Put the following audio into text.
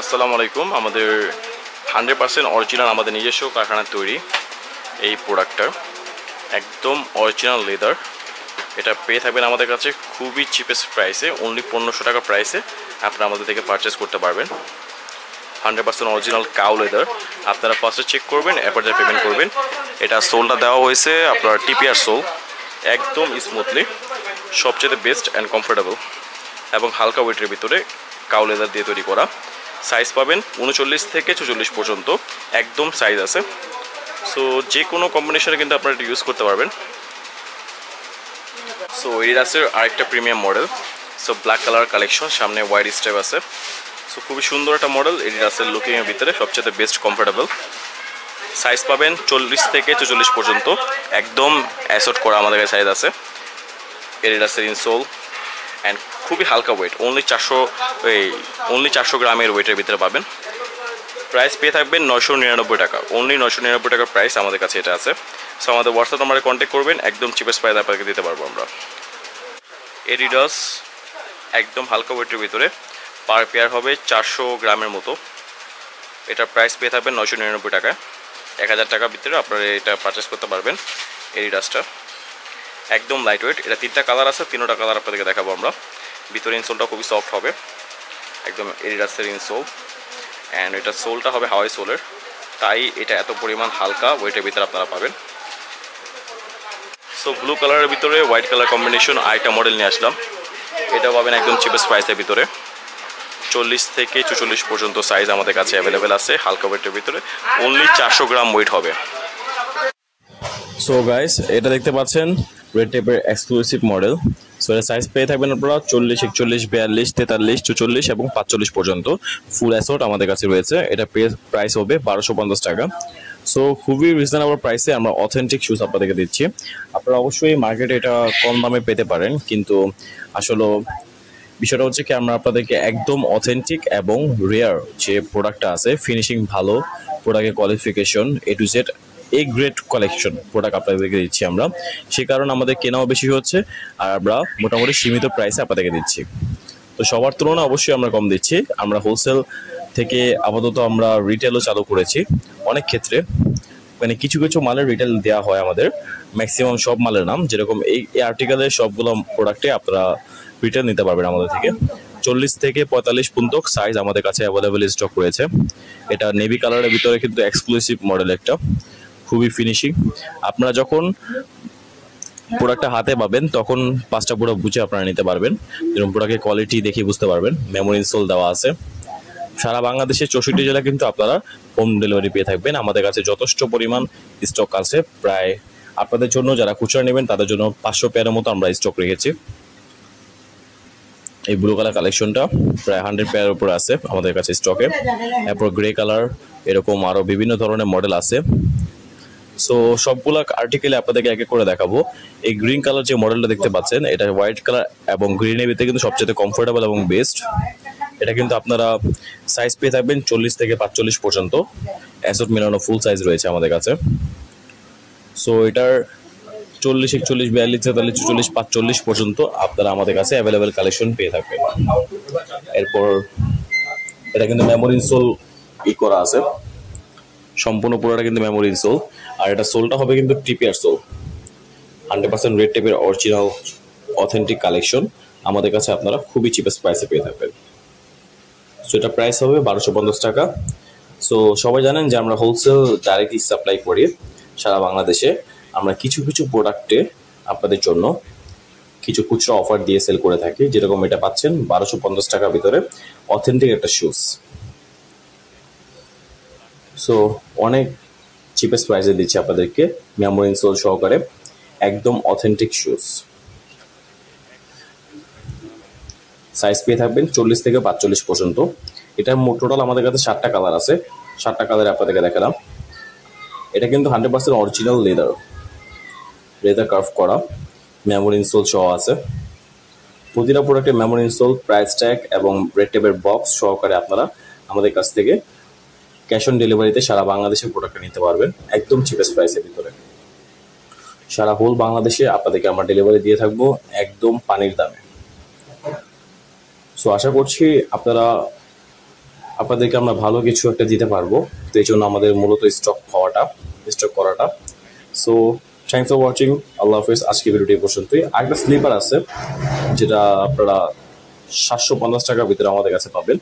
আসসালামু আলাইকুম। আমাদের 100% অরিজিনাল আমাদের নিজস্ব কারখানার তৈরি এই প্রোডাক্টটা একদম অরিজিনাল লেদার। এটা পেয়ে থাকবেন আমাদের কাছে খুবই চিপেস্ট প্রাইসে, অনলি 1500 টাকা প্রাইসে আপনারা আমাদের থেকে পারচেস করতে পারবেন। 100% অরিজিনাল কাউ লেদার। আপনারা ফার্স্টে চেক করবেন, এরপর যা পেমেন্ট করবেন। এটা সোলটা দেওয়া হয়েছে আপনার টিপিআর সোল, একদম স্মুথলি, সবচেয়ে বেস্ট অ্যান্ড কমফোর্টেবল এবং হালকা ওয়েটের ভিতরে কাউ লেদার দিয়ে তৈরি করা। সাইজ পাবেন 39 থেকে 44 পর্যন্ত, একদম সাইজ আছে। সো যে কোনো কম্বিনেশনে কিন্তু আপনারা এটা ইউজ করতে পারবেন। সো এডিডাসের আরেকটা premium model, so black colour collection, সামনে হোয়াইট স্টেপ আছে। সো খুবই সুন্দর একটা মডেল, এডিডাসের লুকিংয়ের ভিতরে সবচেয়ে বেস্ট কমফোর্টেবল। সাইজ পাবেন 40 থেকে 44 পর্যন্ত, একদম অ্যাসর্ট করা আমাদের কাছে সাইজ আছে। এডিডাসের ইনসোল অ্যান্ড খুবই হালকা ওয়েট, অনলি 400 গ্রামের ওয়েটের ভিতরে পাবেন। প্রাইস পেয়ে থাকবেন 999 টাকা, অনলি 999 টাকার প্রাইস আমাদের কাছে এটা আছে। সো আমাদের হোয়াটসঅ্যাপ নাম্বারে কন্ট্যাক্ট করবেন, একদম চিপেস্ট প্রাইস আপনাকে দিতে পারবো আমরা। এডিডাস একদম হালকা ওয়েটের ভিতরে, পার পেয়ার হবে 400 গ্রামের মতো। এটার প্রাইস পেয়ে থাকবেন 999 টাকায়। 1000 টাকার ভিতরে আপনারা এটা পারচেস করতে পারবেন এডিডাসটা। একদম লাইট ওয়েট, এটা 3টা কালার আছে, 3টা কালার আপনাদেরকে দেখাবো আমরা। ভিতরে ইনসোলটা খুবই সফট হবে, একদম এডিডাসের ইনসোল, অ্যান্ড এটা সোলটা হবে হাওয়াই সোলের, তাই এটা এত পরিমাণ হালকা ওয়েটের ভিতরে আপনারা পাবেন। সো ব্লু কালারের ভিতরে হোয়াইট কালার কম্বিনেশন আরেকটা মডেল নিয়ে আসলাম। এটা পাবেন একদম চিপেস্ট প্রাইসের ভিতরে, 40 থেকে 44 পর্যন্ত সাইজ আমাদের কাছে অ্যাভেলেবেল আছে, হালকা ওয়েটের ভিতরে, অনলি 400 গ্রাম ওয়েট হবে। সো গাইস, এটা দেখতে পাচ্ছেন রেড টেপের এক্সক্লুসিভ মডেল। সো এর সাইজ পেয়ে থাকবেন আপনারা 40, 41, 42, 43, 44 এবং 45 পর্যন্ত। ফুল অ্যাসর্ট আমাদের কাছে রয়েছে। এটা প্রাইস হবে 1250 টাকা। সো খুবই রিজনেবল প্রাইসে আমরা অথেন্টিক শুজ আপনাদেরকে দিচ্ছি। আপনারা অবশ্যই মার্কেটে এটা কম দামে পেতে পারেন, কিন্তু আসলে বিষয়টা হচ্ছে কি, আমরা আপনাদেরকে একদম অথেন্টিক এবং রেয়ার যে প্রোডাক্টটা আছে, ফিনিশিং ভালো, প্রোডাক্টের qualification A to Z A grade collection product আপনাদেরকে দিচ্ছি আমরা। সে কারণে আমাদের কেনাও বেশি হচ্ছে, আর আমরা মোটামুটি সীমিত প্রাইসে আপনাদেরকে দিচ্ছি। তো সবার তুলনায় অবশ্যই আমরা কম দিচ্ছি। আমরা হোলসেল থেকে আপাতত আমরা রিটেলও চালু করেছি অনেক ক্ষেত্রে, মানে কিছু কিছু মালের রিটেল দেওয়া হয় আমাদের, ম্যাক্সিমাম সব মালের নাম, যেরকম এই আর্টিকেলের সবগুলো প্রোডাক্টে আপনারা রিটেল নিতে পারবেন আমাদের থেকে। 40 থেকে 45 পর্যন্ত সাইজ আমাদের কাছে অ্যাভেলেবেল স্টক রয়েছে। এটা নেভি কালারের ভিতরে কিন্তু এক্সক্লুসিভ মডেল একটা, খুবই ফিনিশিং। আপনারা যখন প্রোডাক্টটা হাতে পাবেন তখন 5টা পুরো বুঝে আপনারা নিতে পারবেন, যেরকম প্রোডাক্টের কোয়ালিটি দেখে বুঝতে পারবেন। মেমোরি ইনসোল দেওয়া আছে। সারা বাংলাদেশে 64 জেলা কিন্তু আপনারা হোম ডেলিভারি পেয়ে থাকবেন। আমাদের কাছে যথেষ্ট পরিমাণ স্টক আছে, প্রায় আপনাদের জন্য যারা খুচরা নেবেন তাদের জন্য 500 পেয়ারের মতো আমরা স্টক রেখেছি। এই ব্লু কালার কালেকশনটা প্রায় 100 পেয়ারের উপরে আছে আমাদের কাছে স্টকে। এরপর গ্রে কালার, এরকম আরও বিভিন্ন ধরনের মডেল আছে। সো সবগুলা আর্টিকেলে আপনাদেরকে এক এক করে দেখাবো। এই গ্রিন কালার যে মডেলটা দেখতে পাচ্ছেন, এটা হোয়াইট কালার এবং গ্রিনের ভিতরে কিন্তু সবচেয়ে কমফোর্টেবল এবং বেস্ট। এটা কিন্তু আপনারা সাইজ পেয়ে থাকবেন 40 থেকে 45 পর্যন্ত, অ্যাসর্ট মেলানো ফুল সাইজ রয়েছে আমাদের কাছে। সো এটার 40, 41, 42, 43, 44, 45 পর্যন্ত আপনারা আমাদের কাছে অ্যাভেলেবেল কালেকশন পেয়ে থাকবেন। এরপর এটা কিন্তু মেমোরি ইনসোল করা আছে, সম্পূর্ণ পুরোটা কিন্তু মেমোরি ইনসোল, আর এটা সোলটা হবে কিন্তু টিপিআর সোল, 100% রেড টেপের অরিজিনাল অথেন্টিক কালেকশন আমাদের কাছে আপনারা খুবই চিপেস্ট প্রাইসে পেয়ে থাকবেন। সো এটা প্রাইস হবে 1250 টাকা। সো সবাই জানেন যে আমরা হোলসেল ডাইরেক্টলি সাপ্লাই করি সারা বাংলাদেশে। আমরা কিছু কিছু প্রোডাক্টে আপনাদের জন্য কিছু খুচরা অফার দিয়ে সেল করে থাকি, যেরকম এটা পাচ্ছেন 1250 টাকার ভিতরে অথেন্টিক একটা শুজ। সো অনেক চিপেস্ট প্রাইসে দিচ্ছি আপনাদেরকে, মেমোরি ইনসোল সহকারে, একদম অথেন্টিক শুজ। সাইজ পেয়ে থাকবেন 40 থেকে 45 পর্যন্ত। এটার টোটাল আমাদের কাছে 7টা কালার আছে, 7টা কালারে আপনাদেরকে দেখালাম। এটা কিন্তু 100% অরিজিনাল লেদার কার্ভ করা, মেমোরি ইনসোল সহ আছে। প্রতিটা প্রোডাক্টের মেমোরি ইনসোল, প্রাইস ট্যাগ এবং রেড টেপের বক্স সহকারে আপনারা আমাদের কাছ থেকে ক্যাশ অন ডেলিভারিতে সারা বাংলাদেশের প্রোডাক্টটা নিতে পারবেন, একদম চিপেস্ট প্রাইসের ভিতরে। সারা হোল বাংলাদেশে আপনাদেরকে আমরা ডেলিভারি দিয়ে থাকবো একদম পানির দামে। সো আশা করছি আপনারা আপনাদেরকে আমরা ভালো কিছু একটা দিতে পারবো। তো এই জন্য আমাদের মূলত স্টক করাটা। সো থ্যাংকস ফর ওয়াচিং, আল্লাহ হাফিজ। আজকে ভিডিওটি এই পর্যন্তই। আরেকটা স্লিপার আছে যেটা আপনারা 750 টাকার ভিতরে আমাদের কাছে পাবেন।